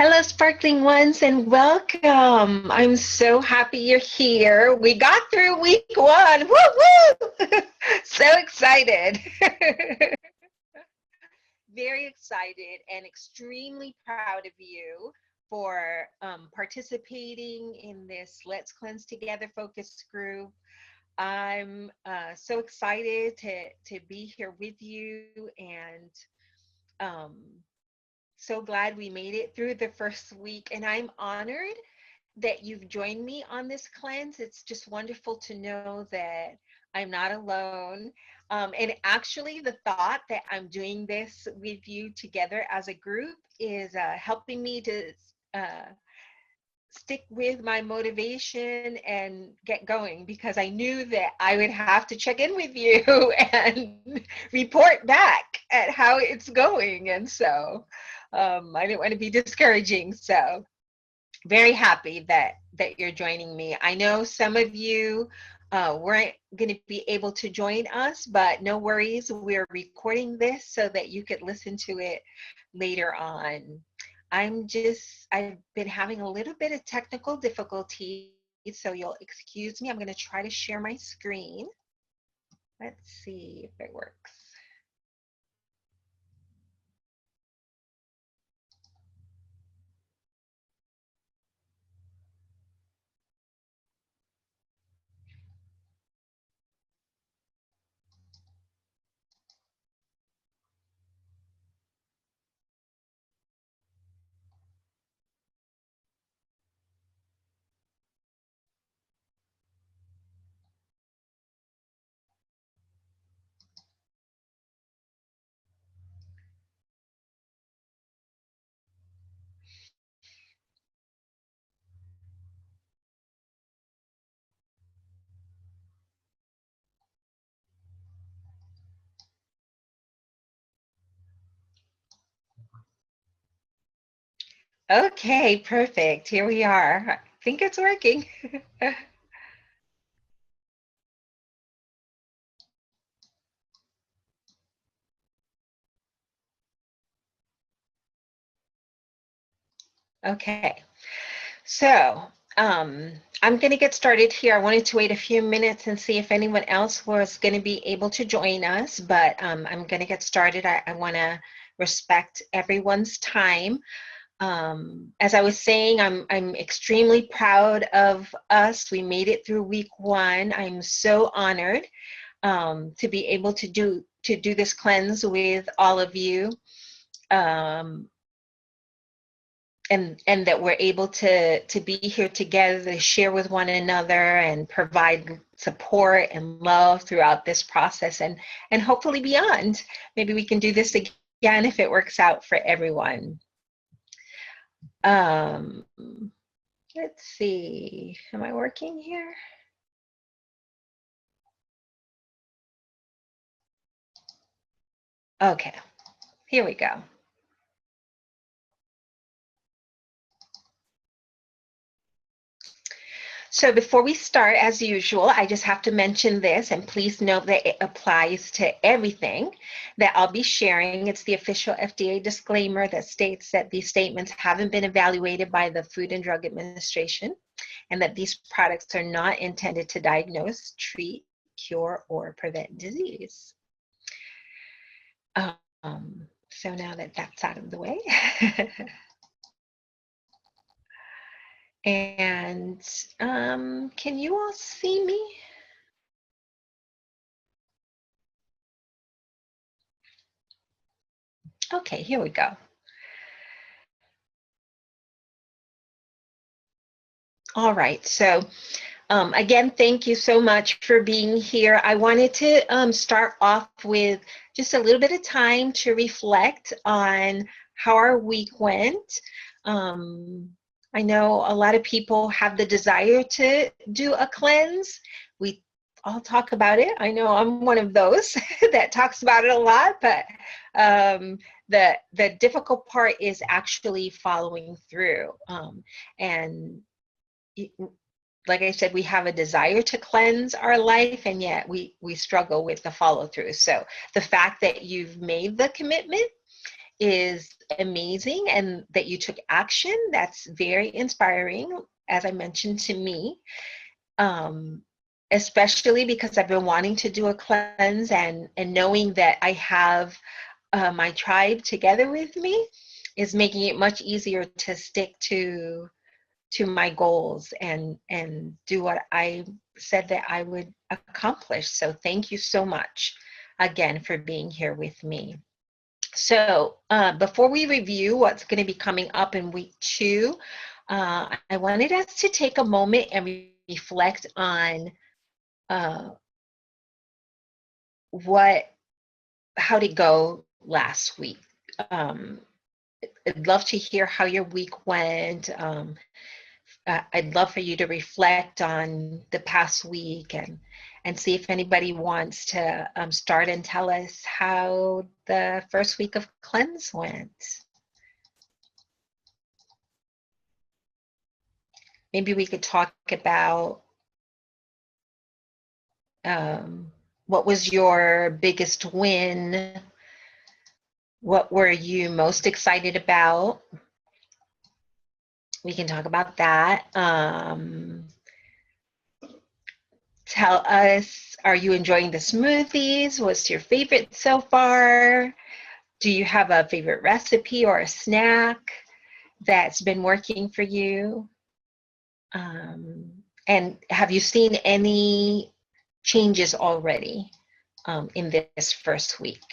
Hello, sparkling ones, and welcome. I'm so happy you're here. We got through week one. Woo woo! So excited. Very excited and extremely proud of you for participating in this Let's Cleanse Together focus group. I'm so excited to be here with you and um, so glad we made it through the first week, and I'm honored that you've joined me on this cleanse. It's just wonderful to know that I'm not alone. And actually, the thought that I'm doing this with you together as a group is helping me to stick with my motivation and get going, because I knew that I would have to check in with you and report back at how it's going. And so I didn't want to be discouraging. So very happy that you're joining me. I know some of you weren't going to be able to join us, but no worries. We're recording this so that you could listen to it later on. I've been having a little bit of technical difficulty, so you'll excuse me. I'm going to try to share my screen. Let's see if it works. Okay, perfect. Here we are. I think it's working. Okay, so I'm going to get started here. I wanted to wait a few minutes and see if anyone else was going to be able to join us, but I'm going to get started. I want to respect everyone's time. As I was saying, I'm extremely proud of us. We made it through week one. I'm so honored to be able to do this cleanse with all of you. And that we're able to be here together to share with one another and provide support and love throughout this process and hopefully beyond. Maybe we can do this again if it works out for everyone. Let's see, am I working here? Okay, here we go. So before we start, as usual, I just have to mention this, and please note that it applies to everything that I'll be sharing. It's the official FDA disclaimer that states that these statements haven't been evaluated by the Food and Drug Administration, and that these products are not intended to diagnose, treat, cure, or prevent disease. So now that that's out of the way, and can you all see me? Okay, here we go. All right, so again, thank you so much for being here. I wanted to start off with just a little bit of time to reflect on how our week went. I know a lot of people have the desire to do a cleanse. We all talk about it. I know I'm one of those that talks about it a lot, but the difficult part is actually following through. And like I said, we have a desire to cleanse our life, and yet we struggle with the follow through. So the fact that you've made the commitment is amazing, and that you took action. That's very inspiring, as I mentioned, to me, um, especially because I've been wanting to do a cleanse, and knowing that I have my tribe together with me is making it much easier to stick to my goals and do what I said that I would accomplish. So thank you so much again for being here with me. So before we review what's going to be coming up in week 2, I wanted us to take a moment and reflect on how did it go last week. Um, I'd love to hear how your week went. I'd love for you to reflect on the past week and see if anybody wants to start and tell us how the first week of cleanse went. Maybe we could talk about what was your biggest win? What were you most excited about? We can talk about that. Tell us, are you enjoying the smoothies? What's your favorite so far? Do you have a favorite recipe or a snack that's been working for you? And have you seen any changes already in this first week?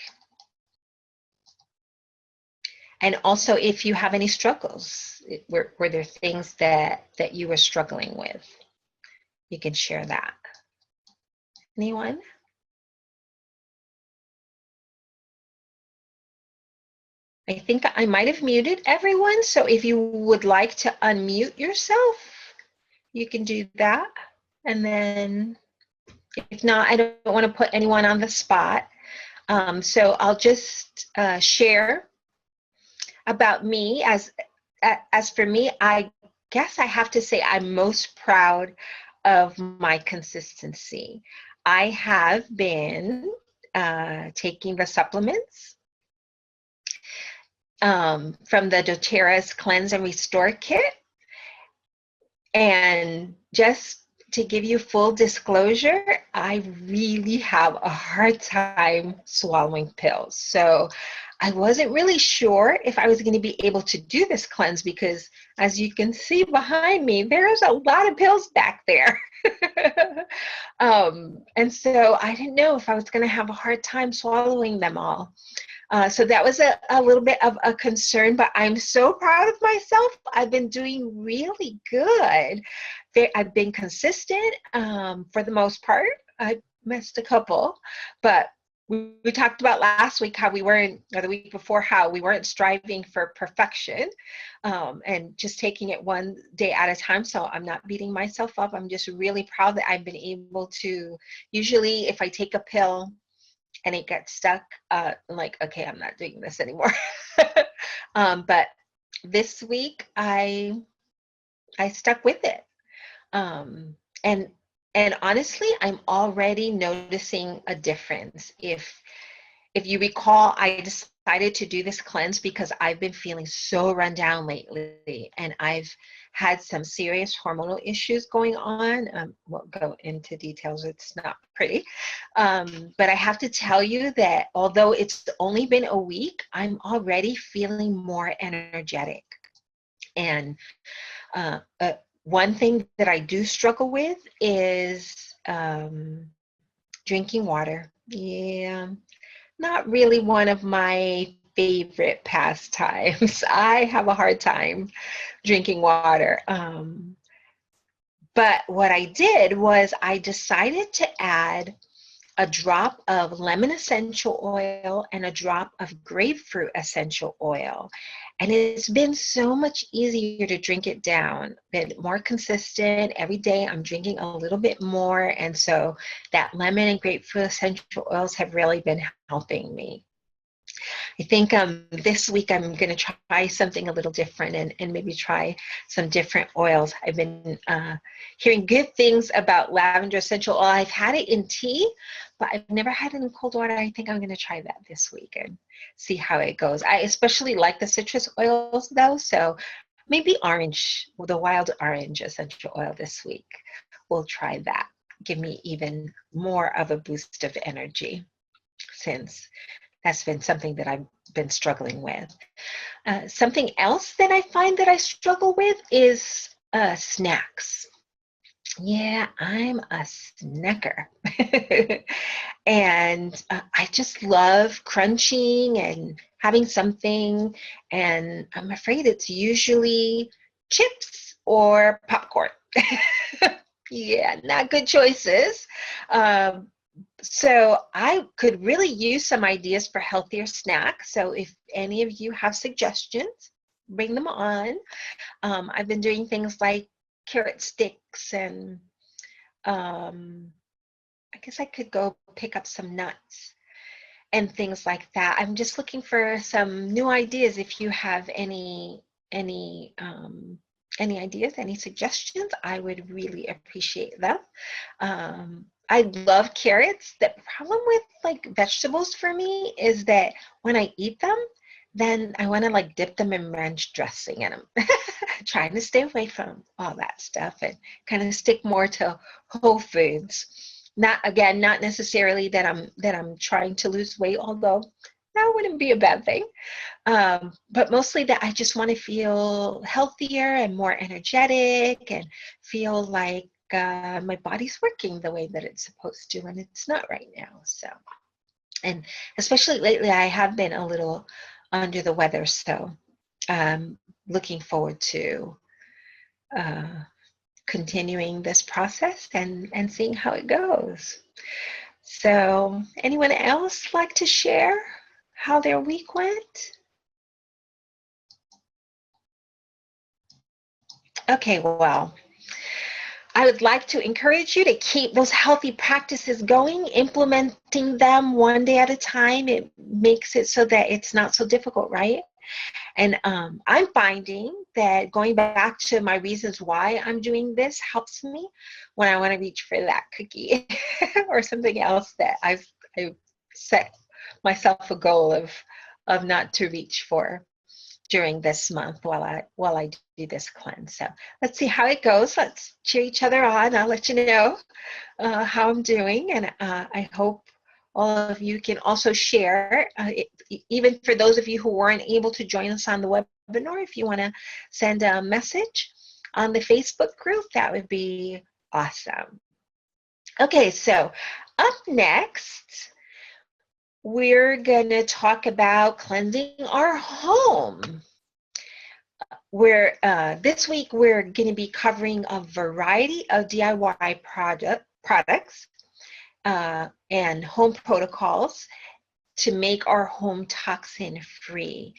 And also, if you have any struggles, were there things that you were struggling with? You can share that. Anyone? I think I might have muted everyone, so if you would like to unmute yourself, you can do that. And then if not, I don't want to put anyone on the spot. So I'll just share about me. As for me, I guess I have to say I'm most proud of my consistency. I have been taking the supplements from the doTERRA's Cleanse and Restore Kit. And just to give you full disclosure, I really have a hard time swallowing pills. So I wasn't really sure if I was going to be able to do this cleanse because, as you can see behind me, there's a lot of pills back there. And so I didn't know if I was going to have a hard time swallowing them all. So that was a little bit of a concern, but I'm so proud of myself. I've been doing really good. I've been consistent for the most part. I missed a couple, but we talked about last week how we weren't, or the week before, how we weren't striving for perfection and just taking it one day at a time. So I'm not beating myself up. I'm just really proud that I've been able to, usually if I take a pill and it gets stuck, I'm like, okay, I'm not doing this anymore. But this week I stuck with it. And honestly, I'm already noticing a difference. If you recall, I decided to do this cleanse because I've been feeling so run down lately, and I've had some serious hormonal issues going on. Won't go into details, it's not pretty. But I have to tell you that although it's only been a week, I'm already feeling more energetic. And one thing that I do struggle with is drinking water. Yeah, not really one of my favorite pastimes. I have a hard time drinking water. But what I did was I decided to add a drop of lemon essential oil and a drop of grapefruit essential oil. And it's been so much easier to drink it down, been more consistent. Every day I'm drinking a little bit more. And so that lemon and grapefruit essential oils have really been helping me. I think this week I'm going to try something a little different and maybe try some different oils. I've been hearing good things about lavender essential oil. I've had it in tea, but I've never had it in cold water. I think I'm going to try that this week and see how it goes. I especially like the citrus oils though, so maybe orange, the wild orange essential oil this week. We'll try that. Give me even more of a boost of energy, since that's been something that I've been struggling with. Something else that I find that I struggle with is snacks. Yeah, I'm a snacker. And I just love crunching and having something. And I'm afraid it's usually chips or popcorn. Yeah, not good choices. Um, so I could really use some ideas for healthier snacks. So if any of you have suggestions, bring them on. I've been doing things like carrot sticks and I guess I could go pick up some nuts and things like that. I'm just looking for some new ideas. If you have any ideas, any suggestions, I would really appreciate them. I love carrots. The problem with like vegetables for me is that when I eat them, then I want to like dip them in ranch dressing and I'm trying to stay away from all that stuff and kind of stick more to whole foods. Not again, not necessarily that I'm trying to lose weight, although that wouldn't be a bad thing. But mostly that I just want to feel healthier and more energetic and feel like my body's working the way that it's supposed to, and it's not right now. So, and especially lately, I have been a little under the weather. So, looking forward to continuing this process and seeing how it goes. So, anyone else like to share how their week went? Okay, well, I would like to encourage you to keep those healthy practices going, implementing them one day at a time. It makes it so that it's not so difficult, right? And I'm finding that going back to my reasons why I'm doing this helps me when I want to reach for that cookie or something else that I've set myself a goal of not to reach for during this month while I do this cleanse. So let's see how it goes. Let's cheer each other on. I'll let you know how I'm doing, and I hope all of you can also share, even for those of you who weren't able to join us on the webinar, if you want to send a message on the Facebook group, that would be awesome. Okay, so up next, we're going to talk about cleansing our home. This week we're going to be covering a variety of DIY products and home protocols to make our home toxin free.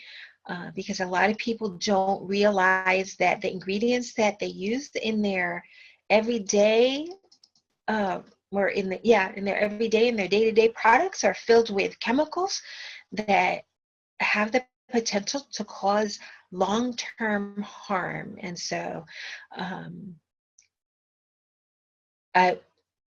Because a lot of people don't realize that the ingredients that they use in their everyday or in their everyday, in their day-to-day products are filled with chemicals that have the potential to cause long-term harm. And so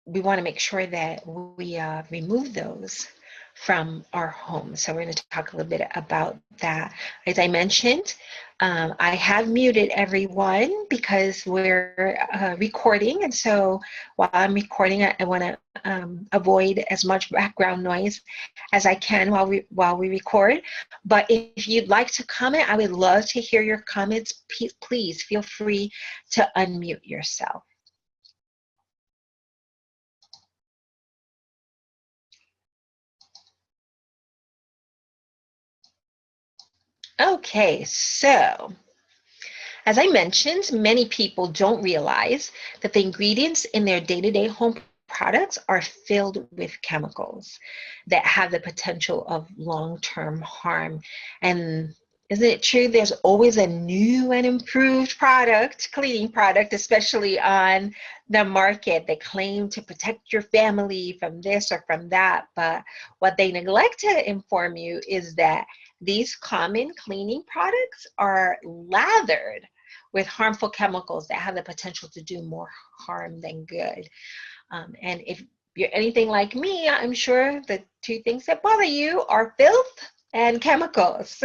we want to make sure that we remove those from our home. So we're going to talk a little bit about that. As I mentioned, I have muted everyone because we're recording, and so while I'm recording, I want to avoid as much background noise as I can while we record. But if you'd like to comment, I would love to hear your comments. Please feel free to unmute yourself. Okay, so as I mentioned, many people don't realize that the ingredients in their day-to-day home products are filled with chemicals that have the potential of long-term harm. And Isn't it true? There's always a new and improved product, cleaning product, especially on the market that claim to protect your family from this or from that. But what they neglect to inform you is that these common cleaning products are lathered with harmful chemicals that have the potential to do more harm than good. And if you're anything like me, I'm sure the two things that bother you are filth and chemicals.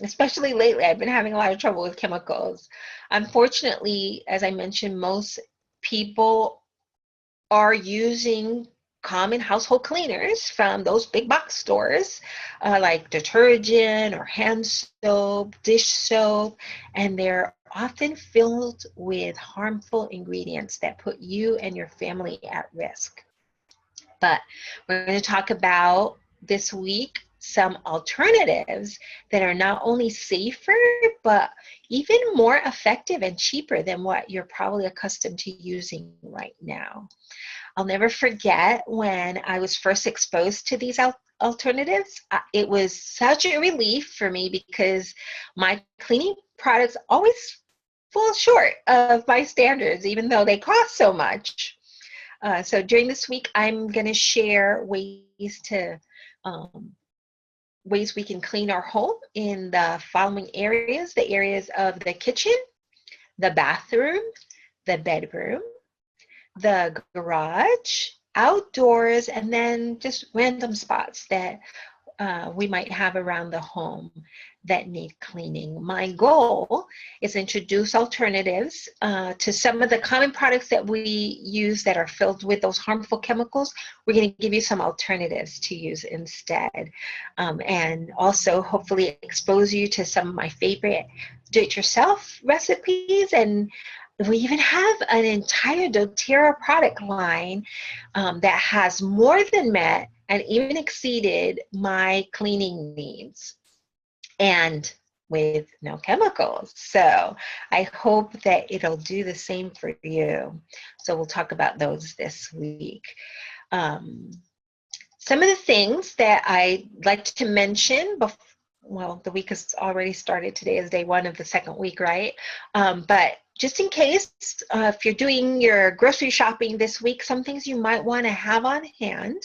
Especially lately, I've been having a lot of trouble with chemicals. Unfortunately, as I mentioned, most people are using common household cleaners from those big box stores, like detergent or hand soap, dish soap, and they're often filled with harmful ingredients that put you and your family at risk. But we're going to talk about this week some alternatives that are not only safer, but even more effective and cheaper than what you're probably accustomed to using right now. I'll never forget when I was first exposed to these alternatives. It was such a relief for me because my cleaning products always fall short of my standards, even though they cost so much. So during this week, I'm going to share um, ways we can clean our home in the following areas: the areas of the kitchen, the bathroom, the bedroom, the garage, outdoors, and then just random spots that we might have around the home that need cleaning. My goal is to introduce alternatives to some of the common products that we use that are filled with those harmful chemicals. We're going to give you some alternatives to use instead, and also hopefully expose you to some of my favorite do-it-yourself recipes. And we even have an entire doTERRA product line that has more than met and even exceeded my cleaning needs, and with no chemicals. So I hope that it'll do the same for you. So we'll talk about those this week. Some of the things that I'd like to mention before, well, the week has already started. Today is day one of the second week, right? But just in case, if you're doing your grocery shopping this week, some things you might want to have on hand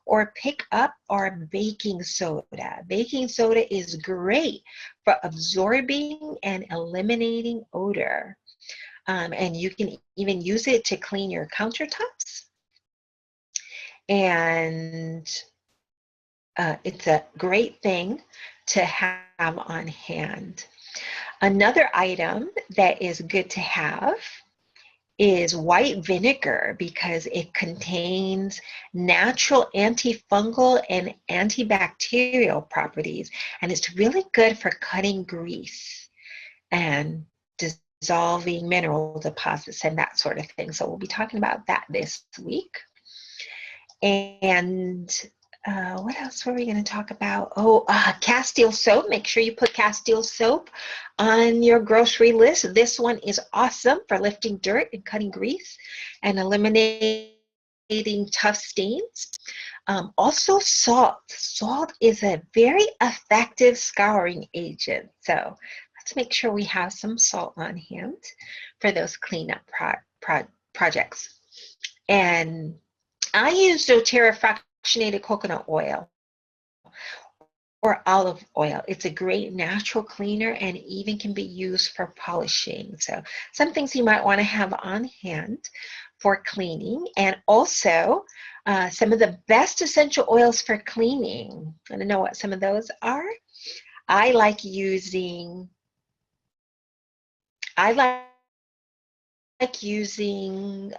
or pick up are baking soda. Baking soda is great for absorbing and eliminating odor. And you can even use it to clean your countertops. And it's a great thing to have on hand. Another item that is good to have is white vinegar, because it contains natural antifungal and antibacterial properties, and it's really good for cutting grease and dissolving mineral deposits and that sort of thing. So we'll be talking about that this week. And what else were we going to talk about? Oh, Castile soap. Make sure you put Castile soap on your grocery list. This one is awesome for lifting dirt and cutting grease and eliminating tough stains. Also, salt. Salt is a very effective scouring agent. So let's make sure we have some salt on hand for those cleanup projects. And I use doTERRA fractionated coconut oil or olive oil. It's a great natural cleaner and even can be used for polishing. So some things you might want to have on hand for cleaning, and also some of the best essential oils for cleaning. Want to know what some of those are? I like using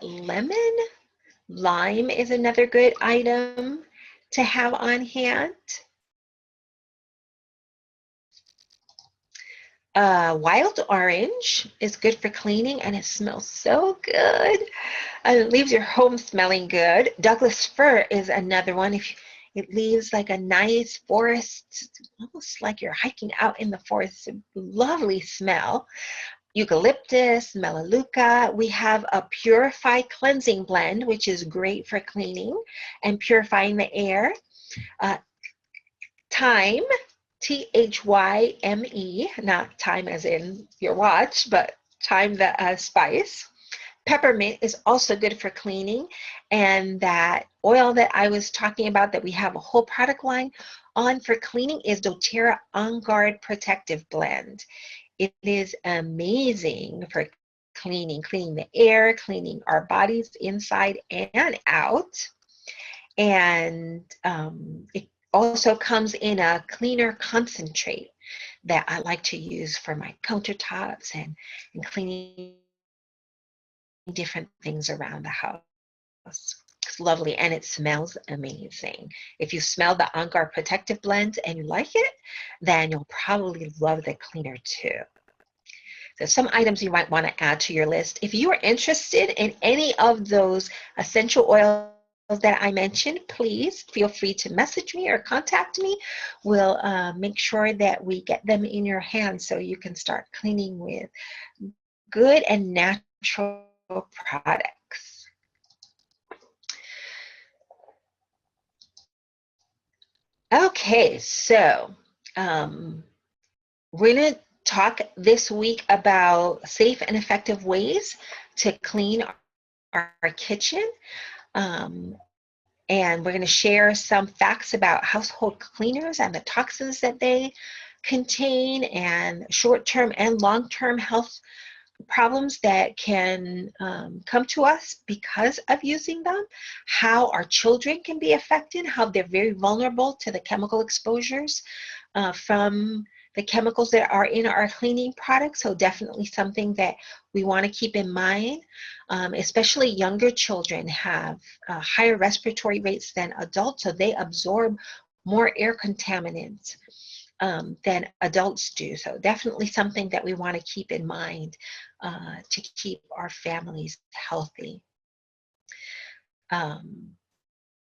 lemon. Lime is another good item to have on hand. Wild orange is good for cleaning, and it smells so good. It leaves your home smelling good. Douglas fir is another one. It leaves like a nice forest, almost like you're hiking out in the forest. A lovely smell. Eucalyptus, melaleuca. We have a Purify cleansing blend, which is great for cleaning and purifying the air. Thyme Thyme, not time as in your watch, but thyme the spice. Peppermint is also good for cleaning, and that oil that I was talking about that we have a whole product line on for cleaning is doTERRA On Guard Protective Blend. It is amazing for cleaning the air, cleaning our bodies inside and out. And it also comes in a cleaner concentrate that I like to use for my countertops and cleaning different things around the house. It's lovely and it smells amazing. If you smell the On Guard Protective Blend and you like it, then you'll probably love the cleaner too. So some items you might want to add to your list. If you are interested in any of those essential oils that I mentioned, please feel free to message me or contact me. We'll make sure that we get them in your hands so you can start cleaning with good and natural products. Okay, so we're going to talk this week about safe and effective ways to clean our kitchen. And we're going to share some facts about household cleaners and the toxins that they contain, and short-term and long-term health problems that can come to us because of using them, how our children can be affected, how they're very vulnerable to the chemical exposures from the chemicals that are in our cleaning products. So definitely something that we want to keep in mind. Especially younger children have higher respiratory rates than adults, so they absorb more air contaminants than adults do. So definitely something that we want to keep in mind to keep our families healthy.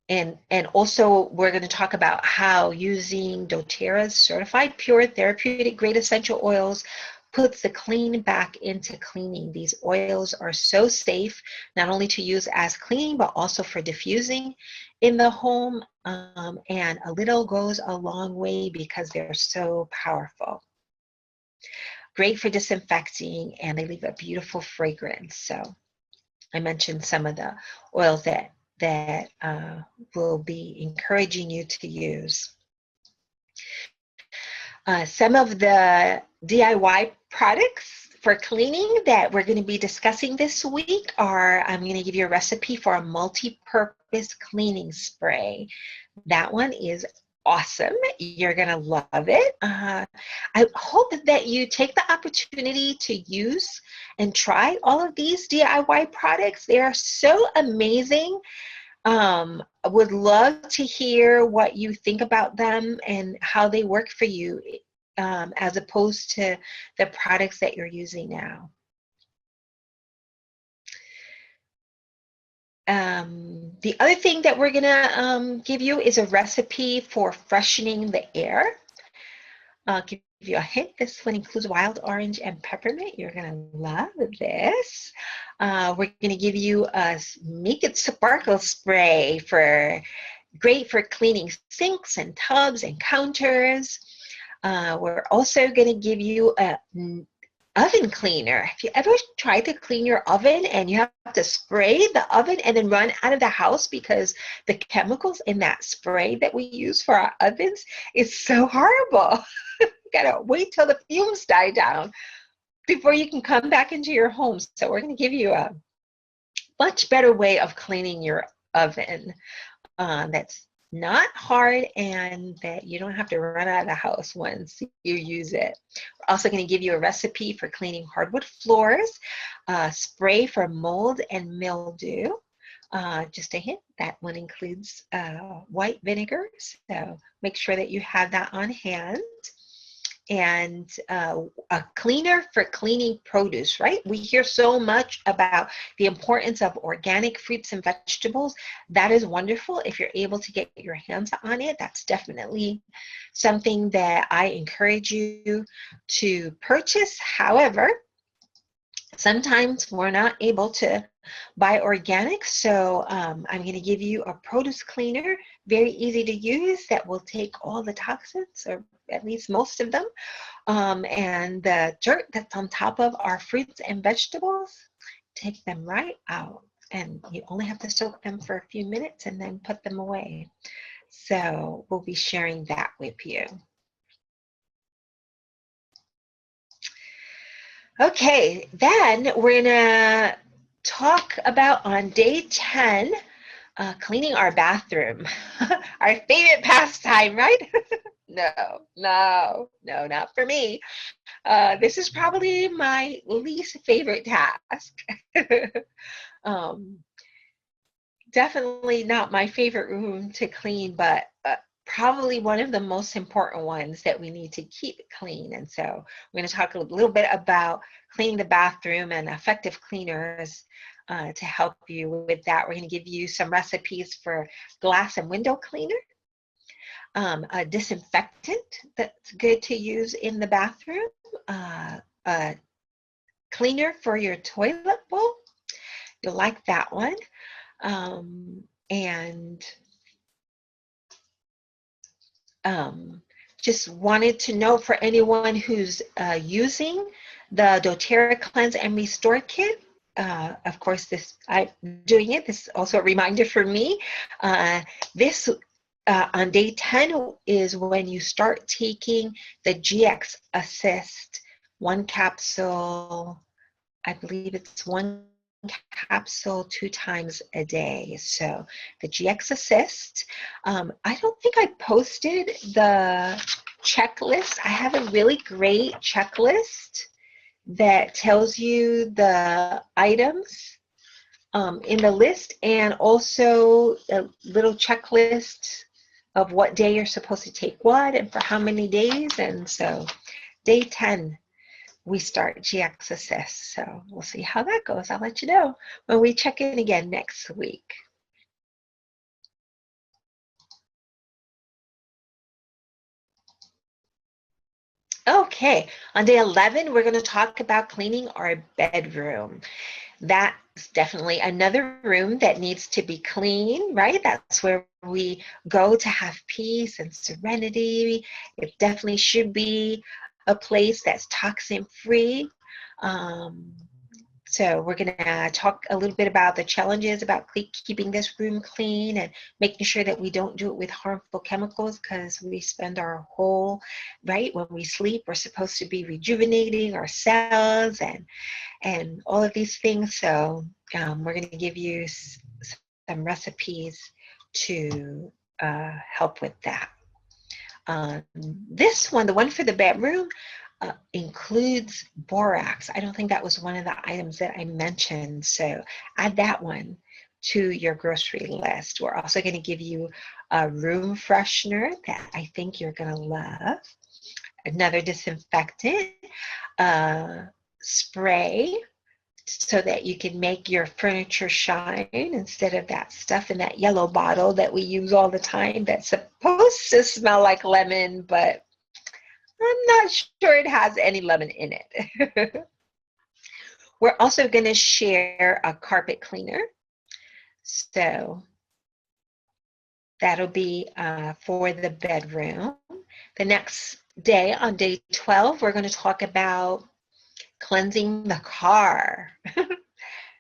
And also we're going to talk about how using doTERRA's certified pure therapeutic grade essential oils puts the clean back into cleaning. These oils are so safe, not only to use as cleaning, but also for diffusing in the home. And a little goes a long way because they're so powerful. Great for disinfecting, and they leave a beautiful fragrance. So I mentioned some of the oils that will be encouraging you to use. Some of the DIY products for cleaning that we're going to be discussing this week are, I'm going to give you a recipe for a multi-purpose cleaning spray. That one is awesome. You're going to love it. I hope that you take the opportunity to use and try all of these DIY products. They are so amazing. I would love to hear what you think about them and how they work for you as opposed to the products that you're using now. The other thing that we're gonna give you is a recipe for freshening the air. I'll give you a hint. This one includes wild orange and peppermint. You're gonna love this. We're gonna give you a Make It Sparkle spray great for cleaning sinks and tubs and counters. We're also gonna give you a oven cleaner. Have you ever tried to clean your oven and you have to spray the oven and then run out of the house because the chemicals in that spray that we use for our ovens is so horrible? You gotta wait till the fumes die down before you can come back into your home. So we're gonna give you a much better way of cleaning your oven that's not hard and that you don't have to run out of the house once you use it. We're also going to give you a recipe for cleaning hardwood floors, spray for mold and mildew. Just a hint, that one includes white vinegar, so make sure that you have that on hand. And a cleaner for cleaning produce, right? We hear so much about the importance of organic fruits and vegetables. That is wonderful. If you're able to get your hands on it, that's definitely something that I encourage you to purchase. However, sometimes we're not able to buy organic, so I'm going to give you a produce cleaner, very easy to use, that will take all the toxins, or at least most of them. And the dirt that's on top of our fruits and vegetables, take them right out. And you only have to soak them for a few minutes and then put them away. So we'll be sharing that with you. Okay, then we're gonna talk about on day 10, cleaning our bathroom. Our favorite pastime, right? No, not for me. This is probably my least favorite task. um, Definitely not my favorite room to clean, but probably one of the most important ones that we need to keep clean. And so we're going to talk a little bit about cleaning the bathroom and effective cleaners to help you with that. We're going to give you some recipes for glass and window cleaner, a disinfectant that's good to use in the bathroom, a cleaner for your toilet bowl. You'll like that one. And just wanted to know for anyone who's using the doTERRA Cleanse and Restore Kit. Of course, I'm doing it. This is also a reminder for me. This on day 10 is when you start taking the GX Assist, one capsule. I believe it's one capsule 2 times a day. So the GX Assist. I don't think I posted the checklist. I have a really great checklist that tells you the items in the list, and also a little checklist of what day you're supposed to take what and for how many days. And so day 10, we start GX Assist. So we'll see how that goes. I'll let you know when we check in again next week. Okay, on day 11, we're going to talk about cleaning our bedroom. That's definitely another room that needs to be clean, right? That's where we go to have peace and serenity. It definitely should be a place that's toxin free. So we're going to talk a little bit about the challenges about keeping this room clean and making sure that we don't do it with harmful chemicals, because we spend our whole, right, when we sleep, we're supposed to be rejuvenating our cells and all of these things. So we're going to give you some recipes to help with that. This one, the one for the bedroom, includes borax. I don't think that was one of the items that I mentioned. So add that one to your grocery list. We're also going to give you a room freshener that I think you're going to love. Another disinfectant, spray, so that you can make your furniture shine instead of that stuff in that yellow bottle that we use all the time that's supposed to smell like lemon, but I'm not sure it has any lemon in it. We're also going to share a carpet cleaner. So that'll be for the bedroom. The next day, on day 12, we're going to talk about cleansing the car.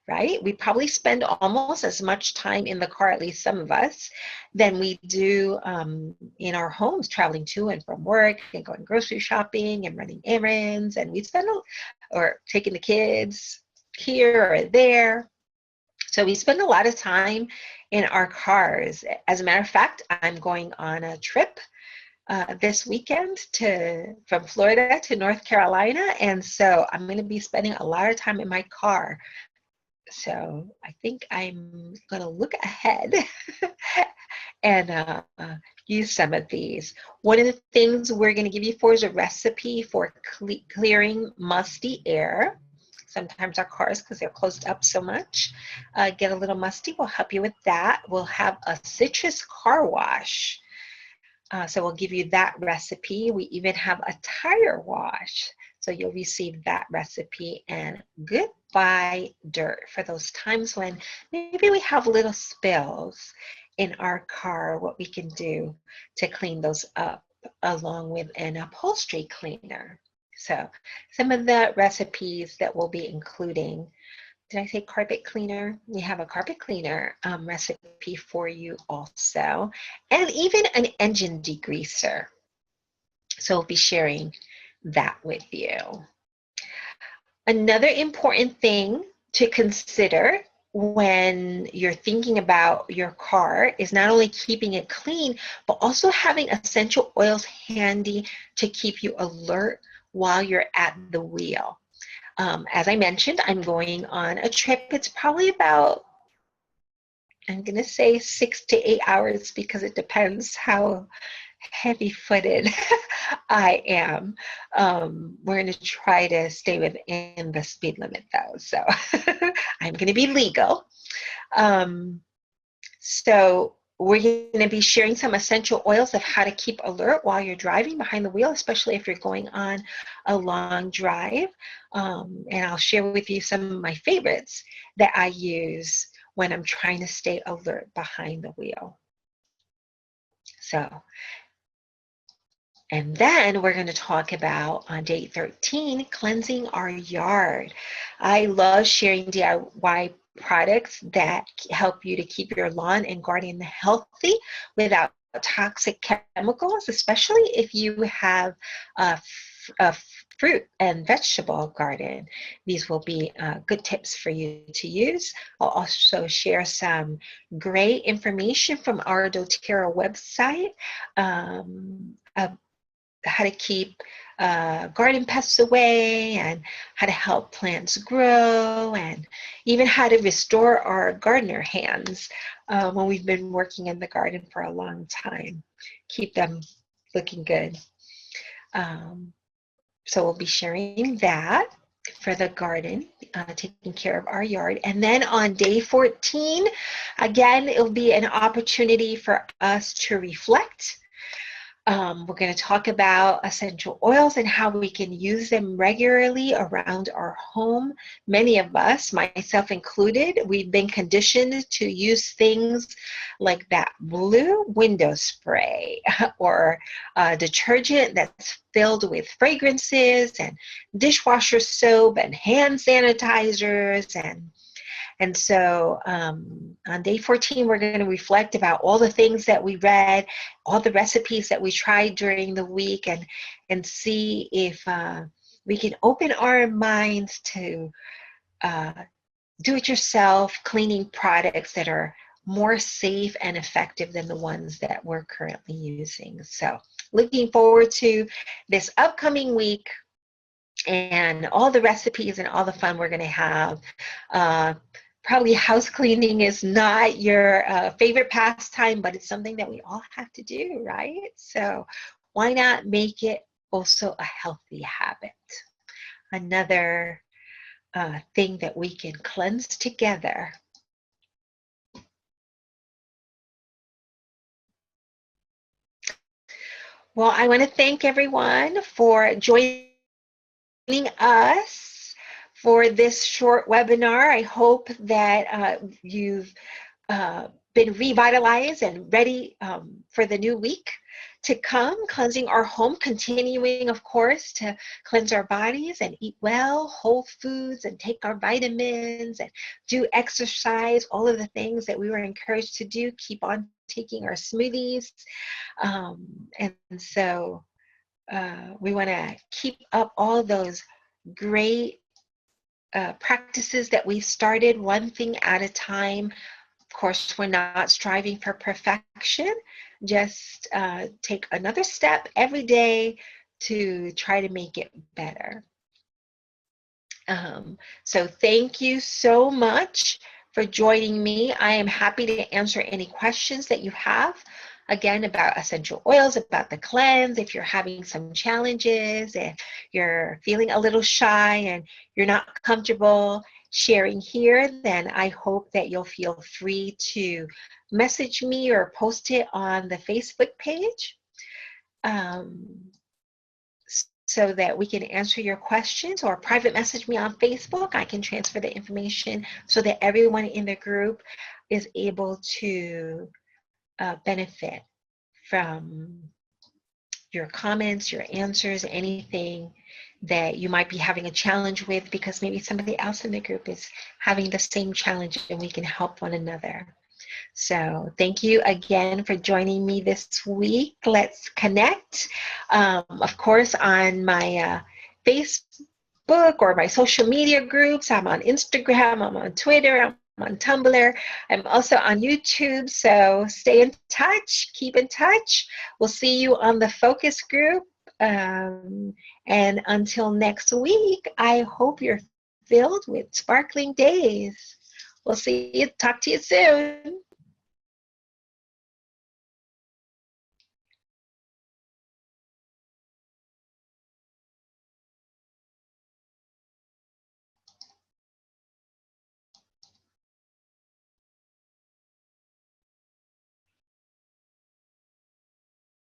Right? We probably spend almost as much time in the car, at least some of us, than we do in our homes, traveling to and from work and going grocery shopping and running errands. And we spend, or taking the kids here or there. So we spend a lot of time in our cars. As a matter of fact, I'm going on a trip this weekend from Florida to North Carolina. And so I'm going to be spending a lot of time in my car. So I think I'm going to look ahead and use some of these. One of the things we're going to give you is a recipe for clearing musty air. Sometimes our cars, because they're closed up so much, get a little musty. We'll help you with that. We'll have a citrus car wash. So we'll give you that recipe. We even have a tire wash. So you'll receive that recipe. And goodbye dirt, for those times when maybe we have little spills in our car, what we can do to clean those up. along with an upholstery cleaner. So some of the recipes that we'll be including, did I say carpet cleaner? We have a carpet cleaner recipe for you also, and even an engine degreaser. So we'll be sharing that with you. Another important thing to consider when you're thinking about your car is not only keeping it clean, but also having essential oils handy to keep you alert while you're at the wheel. As I mentioned, I'm going on a trip. It's probably about, I'm going to say 6 to 8 hours because it depends how heavy-footed I am. We're going to try to stay within the speed limit though, so I'm going to be legal. So we're going to be sharing some essential oils of how to keep alert while you're driving behind the wheel, especially if you're going on a long drive. And I'll share with you some of my favorites that I use when I'm trying to stay alert behind the wheel. So, and then we're going to talk about on day 13, cleansing our yard. I love sharing DIY products that help you to keep your lawn and garden healthy without toxic chemicals, especially if you have a fruit and vegetable garden. These will be good tips for you to use. I'll also share some great information from our doTERRA website, how to keep garden pests away, and how to help plants grow, and even how to restore our gardener hands when we've been working in the garden for a long time. Keep them looking good. So we'll be sharing that for the garden, taking care of our yard. And then on day 14, again, it'll be an opportunity for us to reflect. We're going to talk about essential oils and how we can use them regularly around our home. Many of us, myself included, we've been conditioned to use things like that blue window spray or detergent that's filled with fragrances, and dishwasher soap and hand sanitizers, and so on day 14, we're going to reflect about all the things that we read, all the recipes that we tried during the week, and see if we can open our minds to do-it-yourself cleaning products that are more safe and effective than the ones that we're currently using. So looking forward to this upcoming week and all the recipes and all the fun we're going to have. Probably house cleaning is not your favorite pastime, but it's something that we all have to do, right? So why not make it also a healthy habit? Another thing that we can cleanse together. Well, I want to thank everyone for joining us for this short webinar. I hope that you've been revitalized and ready for the new week to come, cleansing our home, continuing, of course, to cleanse our bodies and eat well, whole foods, and take our vitamins and do exercise, all of the things that we were encouraged to do, keep on taking our smoothies. And so we want to keep up all those great practices that we've started, one thing at a time. Of course, we're not striving for perfection. Just take another step every day to try to make it better. So thank you so much for joining me. I am happy to answer any questions that you have. Again, about essential oils, about the cleanse, if you're having some challenges, if you're feeling a little shy and you're not comfortable sharing here, then I hope that you'll feel free to message me or post it on the Facebook page so that we can answer your questions, or private message me on Facebook. I can transfer the information so that everyone in the group is able to benefit from your comments, your answers, anything that you might be having a challenge with, because maybe somebody else in the group is having the same challenge and we can help one another. So thank you again for joining me this week. Let's connect. Of course, on my Facebook or my social media groups. I'm on Instagram, I'm on Twitter, I'm on Tumblr. I'm also on YouTube. So stay in touch, keep in touch. We'll see you on the focus group. And until next week, I hope you're filled with sparkling days. We'll see you. Talk to you soon.